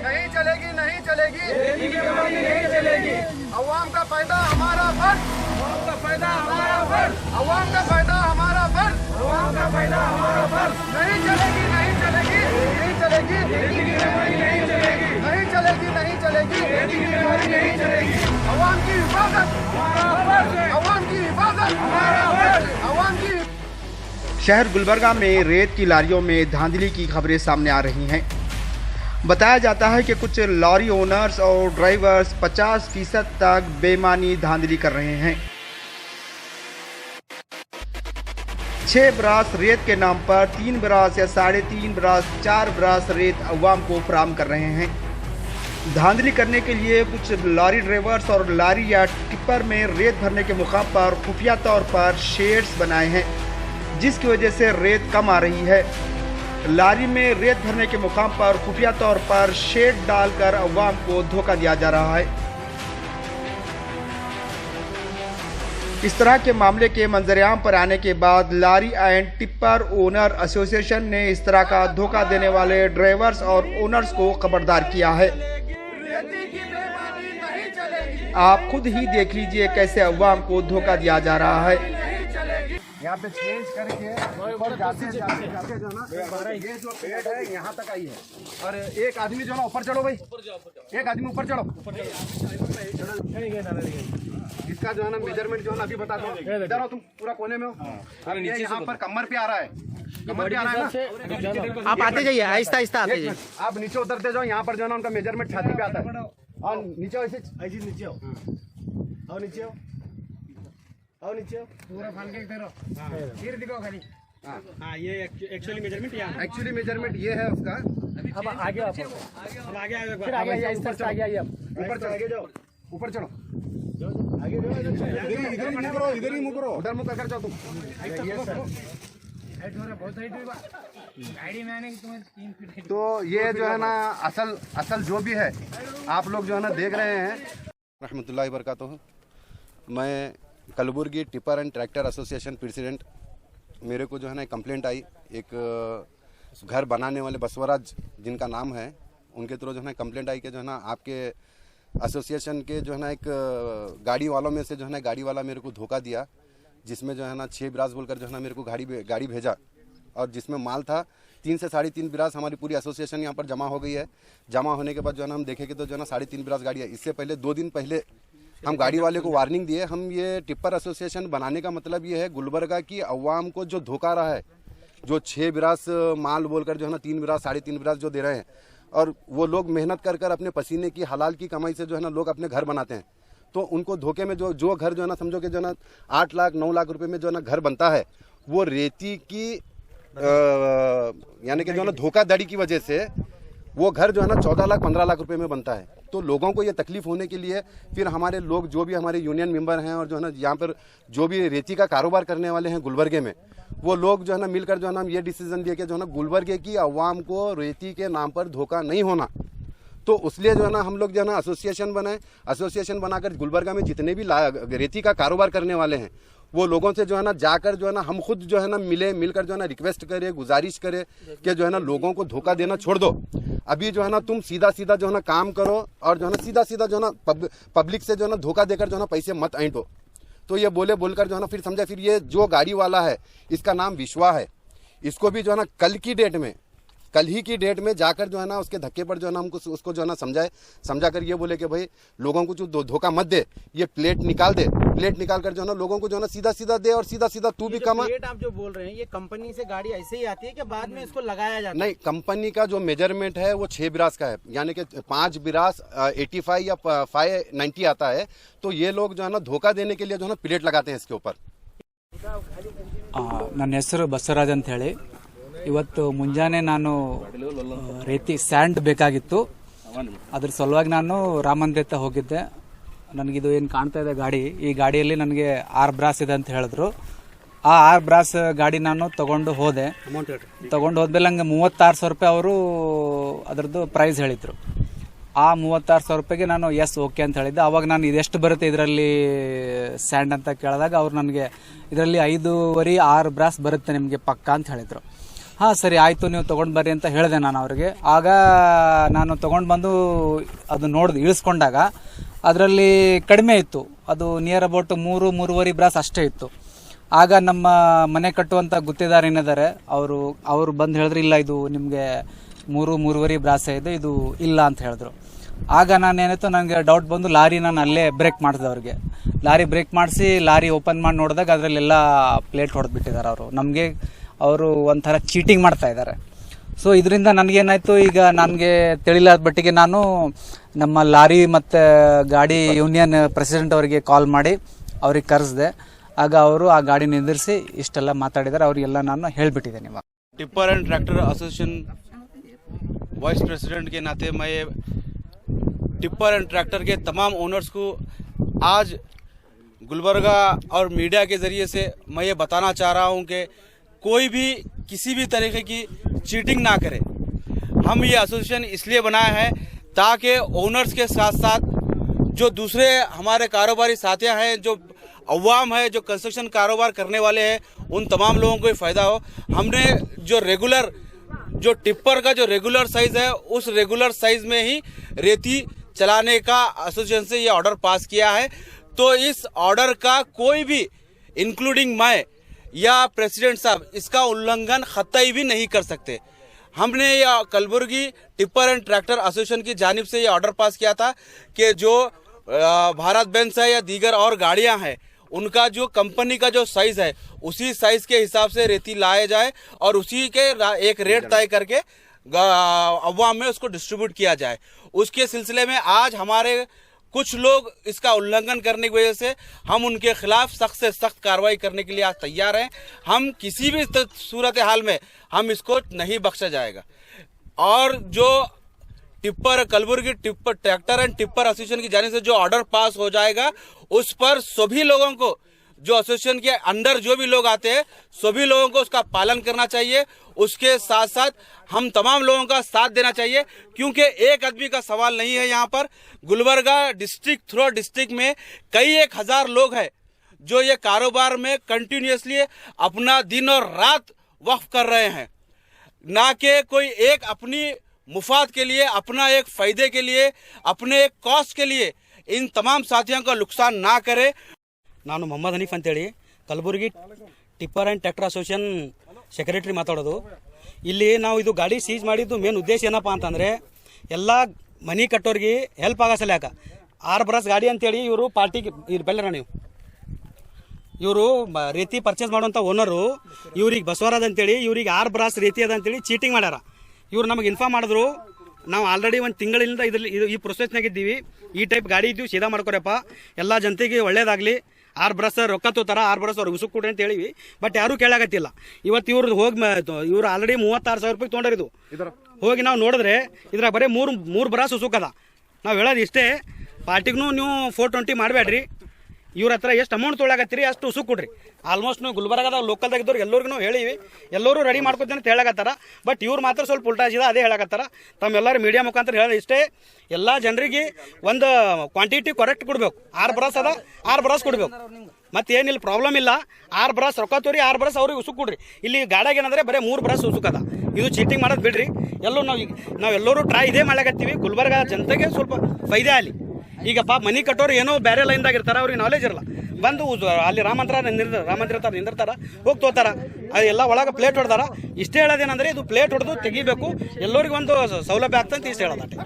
नहीं चलेगी, नहीं चलेगी, अवाम का फायदा हमारा फर्ज, अवाम का फायदा हमारा फर्ज, अवाम का फायदा हमारा फर्ज, अवाम का फायदा हमारा फर्ज। नहीं चलेगी, नहीं चलेगी, नहीं चलेगी, नहीं चलेगी, नहीं चलेगी, नहीं चलेगी, नहीं चलेगी। अवाम की हिफाजत हमारा फर्ज है, अवाम की हिफाजत हमारा फर्ज, अवाम की। शहर गुलबर्गा में रेत की लारियों में धांधली की खबरें सामने आ रही हैं। बताया जाता है कि कुछ लॉरी ओनर्स और ड्राइवर्स 50% तक बेईमानी धांधली कर रहे हैं। 6 ब्रास रेत के नाम पर 3 ब्रास या 3.5 ब्रास 4 ब्रास रेत अवाम को फराहम कर रहे हैं। धांधली करने के लिए कुछ लॉरी ड्राइवर्स और लारी या टिप्पर में रेत भरने के मुकाम पर खुफिया तौर पर शेड्स बनाए हैं, जिसकी वजह से रेत कम आ रही है। लारी में रेत भरने के मुकाम पर खुफिया तौर पर शेड डालकर अवाम को धोखा दिया जा रहा है। इस तरह के मामले के मंजरेआम पर आने के बाद लारी एंड टिप्पर ओनर एसोसिएशन ने इस तरह का धोखा देने वाले ड्राइवर्स और ओनर्स को खबरदार किया है। आप खुद ही देख लीजिए कैसे अवाम को धोखा दिया जा रहा है। यहाँ पे चेंज करके ऊपर जाते जो ना ये जो पेड़ है यहाँ तक आई है, और एक आदमी जो ना ऊपर चढ़ो भाई, एक आदमी ऊपर चढ़ो, इसका जो है ना मेजरमेंट जो है ना अभी बता दो। इधर हो तुम, पूरा कोने में हो, ये यहाँ पर कमर पे आ रहा है, कमर पे आ रहा है ना। आप आते जाइए, आहिस्ता आहिस्ता आते जाइए। आप नीचे उतरते जाओ, यहाँ पर जो है ना उनका मेजरमेंट छाती पे आता है। और नीचे ऐसे नीचे हो, और नीचे हो, और नीचे पूरा फान के इधर फिर दिखाओ खाली। हाँ ये एक्चुअली मेजरमेंट यहाँ, एक्चुअली मेजरमेंट ये है उसका। अब आगे आप, अब आगे आगे फिर आगे आइए, इस तरह से आगे आइए, आप ऊपर चढ़ आगे जाओ, ऊपर चढ़ो, आगे जाओ, इधर ही मुंह करो, इधर ही मुंह करो, उधर मुंह कर जाओ तुम। तो ये जो है ना असल जो भी है आप लोग जो है ना देख रहे हैं। रहमतुल्लाहि बरकातहू। मैं Kalaburagi tipper and tractor association president. मेरे को जो है ना कंप्लेंट आई, एक घर बनाने वाले बसवराज जिनका नाम है, उनके थ्रू जो है ना कंप्लेंट आई कि जो है ना आपके एसोसिएशन के जो है ना एक गाड़ी वालों में से जो है ना गाड़ी वाला मेरे को धोखा दिया, जिसमें जो है ना 6 ब्रास बोलकर जो है ना मेरे को गाड़ी भेजा, और जिसमें माल था 3 से 3.5 ब्रास। हमारी पूरी एसोसिएशन यहाँ पर जमा हो गई है। जमा होने के बाद जो है ना हम देखेंगे तो जो है ना 3.5 ब्रास गाड़ी है। इससे पहले 2 दिन पहले हम गाड़ी वाले को वार्निंग दिए। हम ये टिप्पर एसोसिएशन बनाने का मतलब ये है गुलबर्गा की अवाम को जो धोखा रहा है, जो 6 ब्रास माल बोलकर जो है ना 3 ब्रास 3.5 ब्रास जो दे रहे हैं, और वो लोग मेहनत कर अपने पसीने की हलाल की कमाई से जो है ना लोग अपने घर बनाते हैं। तो उनको धोखे में जो घर जो है ना समझो कि जो है ना 8 लाख 9 लाख रुपए में जो है ना घर बनता है, वो रेती की यानी कि जो है ना धोखाधड़ी की वजह से वो घर जो है ना 14 लाख 15 लाख रुपए में बनता है। तो लोगों को ये तकलीफ होने के लिए फिर हमारे लोग जो भी हमारे यूनियन मेंबर हैं और जो है ना यहाँ पर जो भी रेती का कारोबार करने वाले हैं गुलबर्गे में, वो लोग जो है ना मिलकर जो है ना हम ये डिसीजन दिए कि जो है ना गुलबर्गे की अवाम को रेती के नाम पर धोखा नहीं होना। तो उसलिए जो है ना हम लोग जो है ना एसोसिएशन बनाए। एसोसिएशन बनाकर गुलबर्गा में जितने भी रेती का कारोबार करने वाले हैं, वो लोगों से जो है ना जाकर जो है ना हम खुद जो है ना मिलकर जो है ना रिक्वेस्ट करें, गुजारिश करें कि जो है ना लोगों को धोखा देना छोड़ दो। अभी जो है ना तुम सीधा जो है ना काम करो, और जो है ना सीधा जो है ना पब्लिक से जो है ना धोखा देकर जो है ना पैसे मत ऐंठो। तो ये बोलकर जो है ना फिर समझा, फिर ये जो गाड़ी वाला है इसका नाम विश्वा है, इसको भी जो है ना कल ही की डेट में जाकर जो है ना उसके धक्के पर जो है ना हमको उसको जो है ना समझाकर ये बोले कि भाई लोगों को जो धोखा मत दे, ये प्लेट निकाल कर जो है ना लोगों को जो है ना सीधा दे, और सीधा तू भी कमा। प्लेट आप जो बोल रहे हैं, ये कंपनी से गाड़ी ऐसे ही आती है कि बाद में इसको लगाया जाता है? नहीं, कंपनी का जो मेजरमेंट है वो 6 ब्रास का है, यानी कि 5 ब्रास 85 या 590 आता है। तो ये लोग जो है ना धोखा देने के लिए जो है ना प्लेट लगाते हैं इसके ऊपर। ನನ್ನ ಹೆಸರು ಬಸವರಾಜ್ ಅಂತ ಹೇಳಿ। ಇವತ್ತು ಮುಂಜಾನೆ ನಾನು ರೇತಿ ಸ್ಯಾಂಡ್ ಬೇಕಾಗಿತ್ತು, ಅದ್ರ ಸಲುವಾಗಿ ನಾನು ರಾಮಂದಿರ ಹೋಗಿದ್ದೆ। ನನಗಿದು ಏನು ಕಾಣ್ತಾ ಇದೆ ಗಾಡಿ, ಈ ಗಾಡಿಯಲ್ಲಿ ನನಗೆ 6 ಬ್ರಾಸ್ ಇದೆ ಅಂತ ಹೇಳಿದ್ರು। ಆ 6 ಬ್ರಾಸ್ ಗಾಡಿ ನಾನು ತಗೊಂಡು ಹೋದೆ। ತಗೊಂಡು ಹೋದ್ಮೇಲೆ ನಂಗೆ 36,000 ರೂಪಾಯಿ ಅವರು ಅದರದ್ದು ಪ್ರೈಸ್ ಹೇಳಿದ್ರು। ಆ 36,000 ರೂಪಾಯಿಗೆ ನಾನು ಎಸ್ ಓಕೆ ಅಂತ ಹೇಳಿದ್ದೆ। ಅವಾಗ ನಾನು ಇದೆಷ್ಟು ಬರುತ್ತೆ ಇದರಲ್ಲಿ ಸ್ಯಾಂಡ್ ಅಂತ ಕೇಳಿದಾಗ ಅವ್ರು ನನಗೆ ಇದರಲ್ಲಿ 5.5 6 ಬ್ರಾಸ್ ಬರುತ್ತೆ ನಿಮಗೆ ಪಕ್ಕ ಅಂತ ಹೇಳಿದ್ರು। ಹಾಂ ಸರಿ ಆಯಿತು ನೀವು ತೊಗೊಂಡು ಬರ್ರಿ ಅಂತ ಹೇಳಿದೆ ನಾನು ಅವ್ರಿಗೆ. ಆಗ ನಾನು ತೊಗೊಂಡು ಬಂದು ಅದು ನೋಡಿದೆ, ಇಳಿಸ್ಕೊಂಡಾಗ ಅದರಲ್ಲಿ ಕಡಿಮೆ ಇತ್ತು, ಅದು ನಿಯರ್ ಅಬೌಟ್ 3-3.5 ಬ್ರಾಸ್ ಅಷ್ಟೇ ಇತ್ತು. ಆಗ ನಮ್ಮ ಮನೆ ಕಟ್ಟುವಂಥ ಗುತ್ತೇದಾರ ಏನಿದ್ದಾರೆ ಅವರು ಬಂದು ಹೇಳಿದ್ರು, ಇಲ್ಲ ಇದು ನಿಮಗೆ 3-3.5 ಬ್ರಾಸೇ ಇದೆ, ಇದು ಇಲ್ಲ ಅಂತ ಹೇಳಿದ್ರು. ಆಗ ನಾನೇನಾಯಿತು, ನನಗೆ ಡೌಟ್ ಬಂದು ಲಾರಿ ನಾನು ಅಲ್ಲೇ ಬ್ರೇಕ್ ಮಾಡಿದೆ ಅವ್ರಿಗೆ. ಲಾರಿ ಬ್ರೇಕ್ ಮಾಡಿಸಿ ಲಾರಿ ಓಪನ್ ಮಾಡಿ ನೋಡಿದಾಗ ಅದರಲ್ಲೆಲ್ಲ ಪ್ಲೇಟ್ ಹೊಡೆದ್ಬಿಟ್ಟಿದ್ದಾರೆ ಅವರು ಒಂಥರ ಚೀಟಿಂಗ್ ಮಾಡ್ತಾ ಇದ್ದಾರೆ. ಸೊ ಇದರಿಂದ ನನಗೇನಾಯಿತು, ಈಗ ನನಗೆ ತಿಳಿಲಾದ ಮಟ್ಟಿಗೆ ನಾನು ನಮ್ಮ ಲಾರಿ ಮತ್ತು ಗಾಡಿ ಯೂನಿಯನ್ ಪ್ರೆಸಿಡೆಂಟ್ ಅವರಿಗೆ ಕಾಲ್ ಮಾಡಿ ಅವ್ರಿಗೆ ಕರೆಸಿದೆ. ಆಗ ಅವರು ಆ ಗಾಡಿ ನಿಂದಿರಿಸಿ ಇಷ್ಟೆಲ್ಲ ಮಾತಾಡಿದ್ದಾರೆ, ಅವರಿಗೆಲ್ಲ ನಾನು ಹೇಳಿಬಿಟ್ಟಿದ್ದೇನೆ. ಇವಾಗ tipper and tractor association vice president के नाते मैं टिप्पर एंड ट्रैक्टर के तमाम ओनर्स को आज गुलबर्गा और मीडिया के ज़रिए से मैं ये बताना चाह रहा हूँ कि कोई भी किसी भी तरीके की चीटिंग ना करे। हम ये एसोसिएशन इसलिए बनाया है ताकि ओनर्स के साथ साथ जो दूसरे हमारे कारोबारी साथियाँ हैं, जो अवाम है, जो कंस्ट्रक्शन कारोबार करने वाले हैं, उन तमाम लोगों को फ़ायदा हो। हमने जो टिप्पर का जो रेगुलर साइज़ है, उस रेगुलर साइज़ में ही रेती चलाने का एसोसिएशन से ये ऑर्डर पास किया है। तो इस ऑर्डर का कोई भी इंक्लूडिंग मैं या प्रेसिडेंट साहब इसका उल्लंघन खत्ई भी नहीं कर सकते। हमने ये Kalaburagi tipper and tractor association की जानिब से ये ऑर्डर पास किया था कि जो भारत बेंज है या दीगर और गाड़ियां हैं, उनका जो कंपनी का जो साइज़ है उसी साइज़ के हिसाब से रेती लाया जाए और उसी के एक रेट तय करके अवाम में उसको डिस्ट्रीब्यूट किया जाए। उसके सिलसिले में आज हमारे कुछ लोग इसका उल्लंघन करने की वजह से हम उनके खिलाफ सख्त से सख्त कार्रवाई करने के लिए आज तैयार हैं। हम किसी भी सूरत हाल में हम इसको नहीं बख्शा जाएगा। और जो Kalaburagi tipper tractor and tipper association की जानिब से जो ऑर्डर पास हो जाएगा, उस पर सभी लोगों को, जो एसोसिएशन के अंदर जो भी लोग आते हैं, सभी लोगों को उसका पालन करना चाहिए। उसके साथ साथ हम तमाम लोगों का साथ देना चाहिए, क्योंकि एक आदमी का सवाल नहीं है। यहाँ पर गुलबर्गा डिस्ट्रिक्ट थ्रू डिस्ट्रिक्ट में कई 1000 लोग हैं जो ये कारोबार में कंटिन्यूसली अपना दिन और रात वक्फ कर रहे हैं, ना कि कोई एक अपनी मुफाद के लिए, अपना एक फ़ायदे के लिए, अपने एक कॉस्ट के लिए इन तमाम साथियों का नुकसान ना करे। ನಾನು ಮೊಹಮ್ಮದ್ ಹನೀಫ್ ಅಂತೇಳಿ Kalaburagi tipper and tractor association secretary ಮಾತಾಡೋದು. ಇಲ್ಲಿ ನಾವು ಇದು ಗಾಡಿ ಸೀಜ್ ಮಾಡಿದ್ದು ಮೇನ್ ಉದ್ದೇಶ ಏನಪ್ಪ ಅಂತಂದರೆ, ಎಲ್ಲ ಮನೆ ಕಟ್ಟೋರಿಗೆ ಹೆಲ್ಪ್ ಆಗೋ ಸಲ್ಯಾಕ 6 ಬ್ರಾಸ್ ಗಾಡಿ ಅಂತೇಳಿ ಇವರು ಪಾರ್ಟಿಗೆ ಬೆಲ್ಲರ ನೀವು ಇವರು ರೇತಿ ಪರ್ಚೇಸ್ ಮಾಡುವಂಥ ಓನರು ಇವ್ರಿಗೆ ಬಸವರಾಜ್ ಅಂತೇಳಿ ಇವ್ರಿಗೆ 6 ಬ್ರಾಸ್ ರೇತಿ ಅದ ಅಂತೇಳಿ ಚೀಟಿಂಗ್ ಮಾಡ್ಯಾರ. ಇವ್ರು ನಮಗೆ ಇನ್ಫಾರ್ಮ್ ಮಾಡಿದ್ರು, ನಾವು ಆಲ್ರೆಡಿ ಒಂದು ತಿಂಗಳಿಂದ ಈ ಪ್ರೊಸೆಸ್ನಾಗಿದ್ದೀವಿ, ಈ ಟೈಪ್ ಗಾಡಿ ಇದ್ದೀವಿ, ಸೀದಾ ಮಾಡ್ಕೊರಪ್ಪ, ಎಲ್ಲ ಜನತೆಗೆ ಒಳ್ಳೇದಾಗಲಿ, 6 ಬ್ರಸ್ ರೊಕ್ಕ ತೋತಾರ, 6 ಬ್ರಸ್ ಅವ್ರಿಗೆ ಉಸುಕ್ ಕೊಡ್ರಿ ಅಂತ ಹೇಳಿವಿ. ಬಟ್ ಯಾರೂ ಕೇಳಾಗತ್ತಿಲ್ಲ. ಇವತ್ತು ಇವ್ರು ಆಲ್ರೆಡಿ 36,000 ರೂಪಾಯಿ ತೊಗೊಂಡಿದ್ದು. ಹೋಗಿ ನಾವು ನೋಡಿದ್ರೆ ಇದ್ರಾಗ ಬರೀ ಮೂರು ಬ್ರಾಸ್ ಉಸುಕದ. ನಾವು ಹೇಳೋದು ಇಷ್ಟೇ, ಪಾರ್ಟಿಗೂ ನೀವು 420 ಮಾಡಬೇಡ್ರಿ, ಇವ್ರ ಹತ್ರ ಎಷ್ಟು ಅಮೌಂಟ್ ತೊಗೊಳಕತ್ತೀರಿ ಅಷ್ಟು ಉಸುಕ್ ಕೊಡ್ರಿ. ಆಲ್ಮೋಸ್ಟ್ ನಾವು ಗುಲ್ಬರ್ಗಾದಾಗ ಲೋಕಲ್ದಾಗ ಇದ್ದವ್ರು ಎಲ್ಲರಿಗೂ ಹೇಳಿವಿ, ಎಲ್ಲರೂ ರೆಡಿ ಮಾಡ್ಕೊತೀನಿ ಅಂತ ಹೇಳಕತ್ತಾರ. ಬಟ್ ಇವ್ರು ಮಾತ್ರ ಸ್ವಲ್ಪ ಉಲ್ಟಾ ಹಚ್ಚಿದ ಅದೇ ಹೇಳಕತ್ತಾರ. ತಮ್ಮೆಲ್ಲರೂ ಮೀಡಿಯಾ ಮುಖಾಂತರ ಹೇಳೋದು ಇಷ್ಟೇ, ಎಲ್ಲ ಜನರಿಗೆ ಒಂದು ಕ್ವಾಂಟಿಟಿ ಕರೆಕ್ಟ್ ಕೊಡಬೇಕು. 6 ಬ್ರಾಸ್ ಅದ, 6 ಬ್ರಾಸ್ ಕೊಡಬೇಕು, ಮತ್ತೇನಿಲ್ಲ, ಪ್ರಾಬ್ಲಮ್ ಇಲ್ಲ. 6 ಬ್ರಾಸ್ ರೊಕ್ಕ ತೋರಿ, 6 ಬ್ರಾಸ್ ಅವ್ರಿಗೆ ಉಸುಕ್ ಕೊಡ್ರಿ. ಇಲ್ಲಿ ಗಾಡಿಯಾಗ ಏನಂದ್ರೆ ಬರೀ 3 ಬ್ರಾಸ್ ಉಸುಕದ. ಇದು ಚೀಟಿಂಗ್ ಮಾಡೋದು ಬಿಡ್ರಿ. ನಾವೆಲ್ಲರೂ ಟ್ರೈ ಇದೇ ಮಾಡಕತ್ತೀವಿ, ಗುಲ್ಬರ್ಗಾ ಜನತೆಗೆ ಸ್ವಲ್ಪ ಫೈದೆ ಆಗಲಿ. ಈಗ ಮನಿ ಕಟ್ಟೋರು ಏನೋ ಬೇರೆ ಲೈನ್ದಾಗ ಇರ್ತಾರೆ, ಅವ್ರಿಗೆ ನಾಲೆಜ್ ಇರಲ್ಲ, ಬಂದು ಅಲ್ಲಿ ರಾಮ ಮಂದಿರ ನಿಂದಿರ್ತಾರ, ಹೋಗಿ ತೋತಾರ, ಅದೆಲ್ಲ ಒಳಗೆ ಪ್ಲೇಟ್ ಹೊಡೆದಾರ. ಇಷ್ಟೇ ಹೇಳೋದೇನಂದ್ರೆ, ಇದು ಪ್ಲೇಟ್ ಹೊಡೆದು ತೆಗಿಬೇಕು, ಎಲ್ಲರಿಗೂ ಒಂದು ಸೌಲಭ್ಯ ಆಗ್ತಂತ ಇಷ್ಟು ಹೇಳೋದಷ್ಟೇ.